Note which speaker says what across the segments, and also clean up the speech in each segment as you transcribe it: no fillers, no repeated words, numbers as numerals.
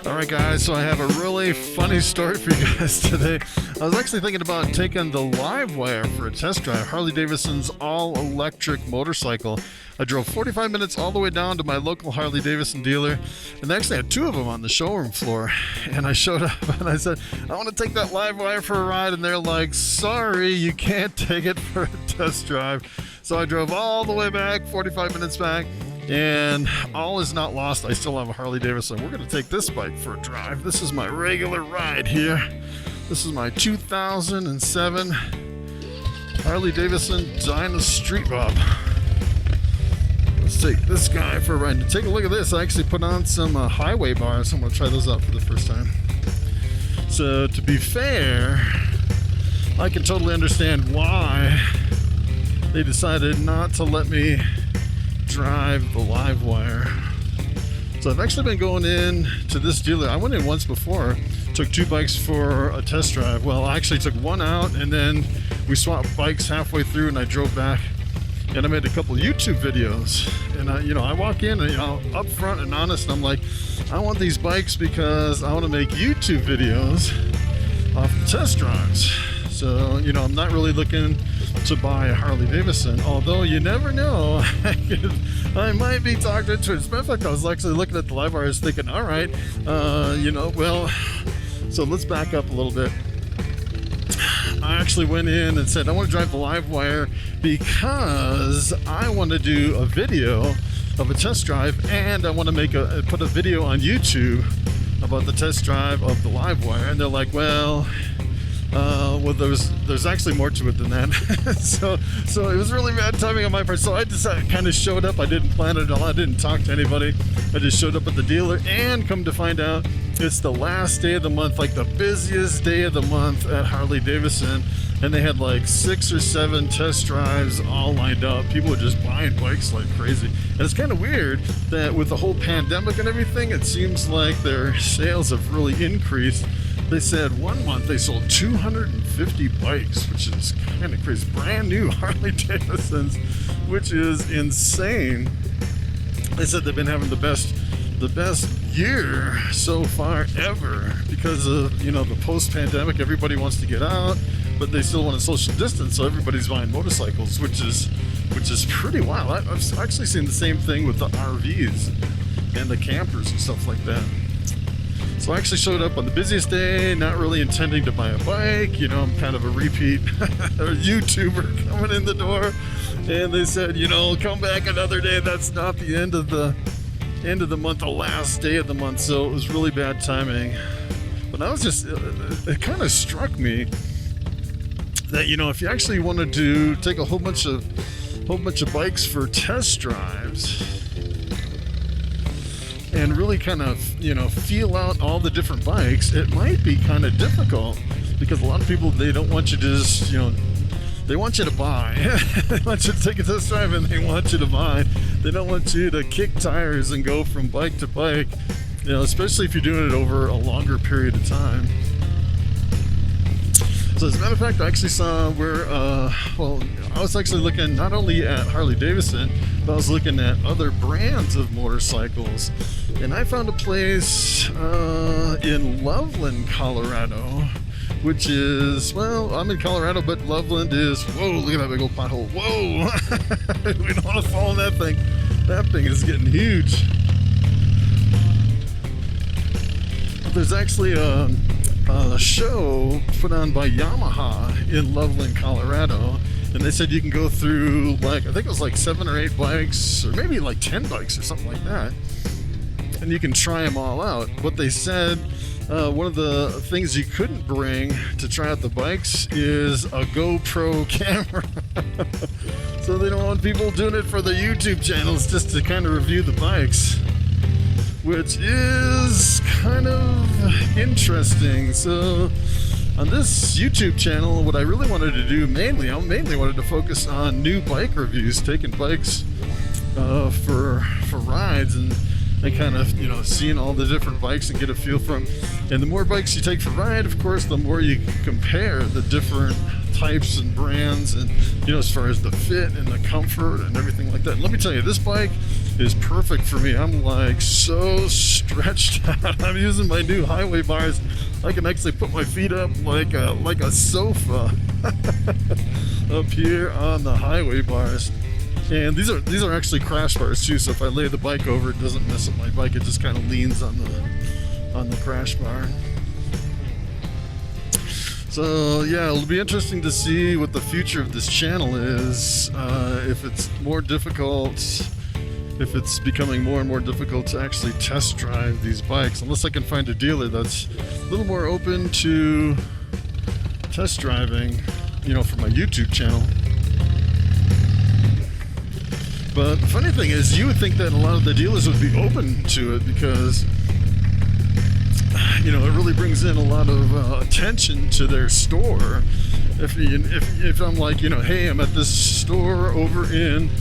Speaker 1: Alright guys, so I have a really funny story for you guys today. I was actually thinking about taking the Livewire for a test drive, Harley Davidson's all-electric motorcycle. I drove 45 minutes all the way down to my local Harley Davidson dealer, and they actually had two of them on the showroom floor. And I showed up and I said, I want to take that Livewire for a ride, and they're like, sorry, you can't take it for a test drive. So I drove all the way back, 45 minutes back. And all is not lost. I still have a Harley Davidson. We're going to take this bike for a drive. This is my regular ride here. This is my 2007 Harley Davidson Dyna Street Bob. Let's take this guy for a ride. Take a look at this. I actually put on some highway bars. I'm going to try those out for the first time. So to be fair, I can totally understand why they decided not to let me drive the Livewire. So I've actually been going in to this dealer. I went in once before, took two bikes for a test drive. Well, I actually took one out, and then we swapped bikes halfway through, and I drove back, and I made a couple YouTube videos. And I walk in, and up front and honest, I'm like, I want these bikes because I want to make YouTube videos off the test drives. So I'm not really looking to buy a Harley Davidson, although you never know. I might be talked into it. As a matter of fact, I was actually looking at the Livewire. I was thinking, all right, well, so let's back up a little bit. I actually went in and said, I want to drive the Livewire because I want to do a video of a test drive, and I want to put a video on YouTube about the test drive of the Livewire. And they're like, well, there's actually more to it than that. so it was really bad timing on my part. So I just kind of showed up. I didn't plan it at all. I didn't talk to anybody. I just showed up at the dealer, and come to find out, it's the last day of the month, like the busiest day of the month at Harley Davidson, and they had like 6 or 7 test drives all lined up. People were just buying bikes like crazy. And it's kind of weird that with the whole pandemic and everything, it seems like their sales have really increased. They said one month they sold 250 bikes, which is kind of crazy. Brand new Harley Davidsons, which is insane. They said they've been having the best year so far ever because of the post-pandemic. Everybody wants to get out, but they still want to social distance, so everybody's buying motorcycles, which is pretty wild. I've actually seen the same thing with the RVs and the campers and stuff like that. So I actually showed up on the busiest day, not really intending to buy a bike. I'm kind of a repeat YouTuber coming in the door, and they said, come back another day. That's not the end of the month, the last day of the month. So it was really bad timing. But I was it kind of struck me that if you actually wanted to take a whole bunch of bikes for test drives, and really kind of, feel out all the different bikes, it might be kind of difficult because a lot of people, they don't want you to just, they want you to buy. They want you to take a test drive, and they want you to buy. They don't want you to kick tires and go from bike to bike, especially if you're doing it over a longer period of time. So as a matter of fact, I actually saw where, I was actually looking not only at Harley Davidson, but I was looking at other brands of motorcycles. And I found a place in Loveland, Colorado, which is, I'm in Colorado, but Loveland is, whoa, look at that big old pothole. Whoa! We don't want to fall in that thing. That thing is getting huge. But there's actually a show put on by Yamaha in Loveland, Colorado, and they said you can go through I think it was 7 or 8 bikes, or maybe 10 bikes or something like that, and you can try them all out. What they said, one of the things you couldn't bring to try out the bikes is a GoPro camera. So they don't want people doing it for their YouTube channels, just to kind of review the bikes, which is kind of interesting. So on this YouTube channel, what I really wanted to do I mainly wanted to focus on new bike reviews, taking bikes for rides, and and kind of, you know, seeing all the different bikes and get a feel from. And the more bikes you take for a ride, of course, the more you compare the different types and brands, and, you know, as far as the fit and the comfort and everything like that. And let me tell you, this bike is perfect for me. I'm like so stretched out. I'm using my new highway bars. I can actually put my feet up like a sofa up here on the highway bars. And these are actually crash bars too, so if I lay the bike over, it doesn't mess up my bike. It just kind of leans on the crash bar. So yeah, it'll be interesting to see what the future of this channel is. If it's more difficult, if it's becoming more and more difficult to actually test drive these bikes, unless I can find a dealer that's a little more open to test driving, you know, for my YouTube channel. But the funny thing is, you would think that a lot of the dealers would be open to it because, you know, it really brings in a lot of attention to their store. If I'm like, you know, hey, I'm at this store over in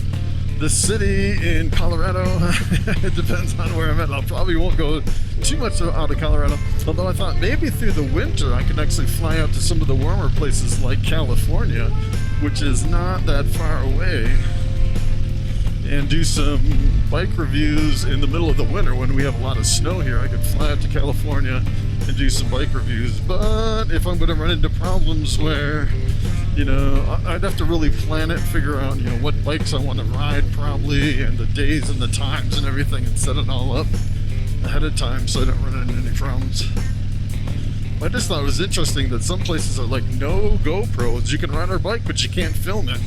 Speaker 1: the city in Colorado. It depends on where I'm at. I probably won't go too much out of Colorado. Although I thought maybe through the winter I could actually fly out to some of the warmer places like California, which is not that far away, and do some bike reviews in the middle of the winter when we have a lot of snow here. I could fly out to California and do some bike reviews. But if I'm going to run into problems where, you know, I'd have to really plan it, figure out, you know, what bikes I want to ride probably, and the days and the times and everything, and set it all up ahead of time so I don't run into any problems. I just thought it was interesting that some places are like, no GoPros. You can ride our bike, but you can't film it.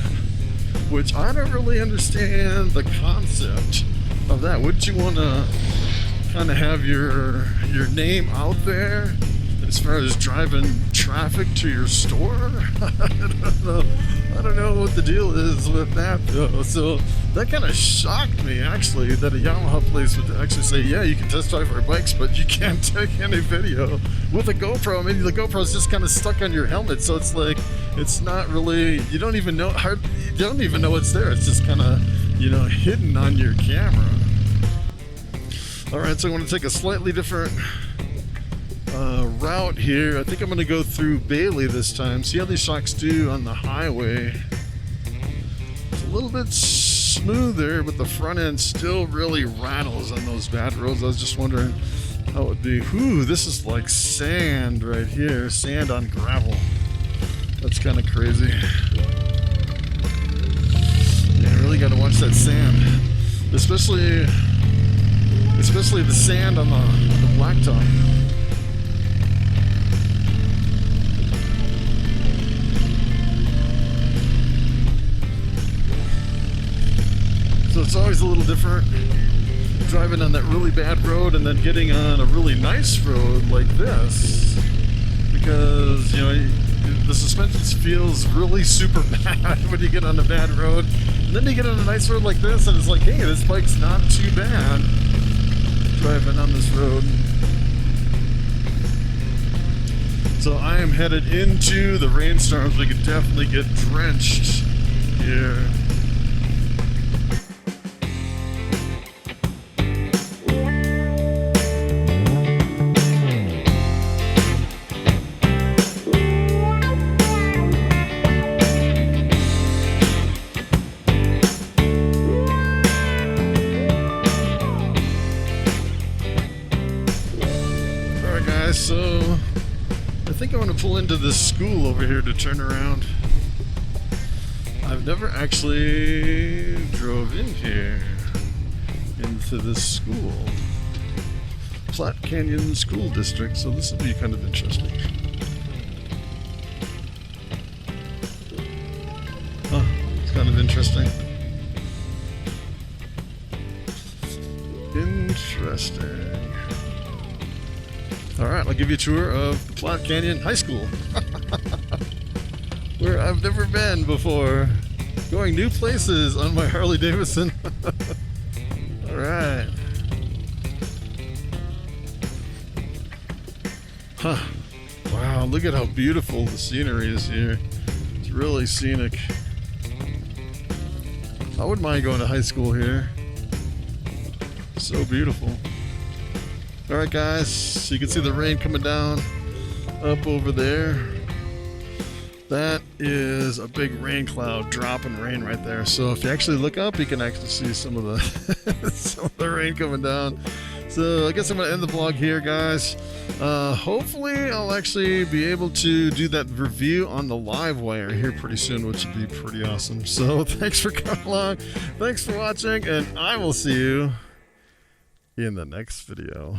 Speaker 1: Which I don't really understand the concept of that. Wouldn't you want to kind of have your name out there as far as driving traffic to your store? I don't know what the deal is with that though. So that kind of shocked me actually, that a Yamaha place would actually say, yeah, you can test drive our bikes, but you can't take any video with a GoPro. Maybe the GoPro's just kind of stuck on your helmet, so it's like, it's not really, you don't even know it's there. It's just kind of, you know, hidden on your camera. All right, so I'm going to take a slightly different route here. I think I'm going to go through Bailey this time. See how these shocks do on the highway. It's a little bit smoother, but the front end still really rattles on those bad roads. I was just wondering how it would be. Ooh, this is like sand right here. Sand on gravel. That's kind of crazy. Yeah, I really got to watch that sand, especially the sand on the blacktop. So it's always a little different driving on that really bad road and then getting on a really nice road like this, because, you know, the suspension feels really super bad when you get on a bad road, and then you get on a nice road like this and it's like, hey, this bike's not too bad driving on this road. So I am headed into the rainstorms. We could definitely get drenched here. So I think I want to pull into this school over here to turn around. I've never actually drove in here into this school, Platte Canyon School District, so this will be kind of interesting. Huh, it's kind of interesting. Interesting. Alright, I'll give you a tour of Platte Canyon High School, where I've never been before. Going new places on my Harley Davidson. Alright. Huh. Wow, look at how beautiful the scenery is here. It's really scenic. I wouldn't mind going to high school here. So beautiful. All right, guys, so you can see the rain coming down up over there. That is a big rain cloud, dropping rain right there. So if you actually look up, you can actually see some of the some of the rain coming down. So I guess I'm gonna end the vlog here, guys. Hopefully I'll actually be able to do that review on the live wire here pretty soon, which would be pretty awesome. So thanks for coming along, thanks for watching, and I will see you in the next video.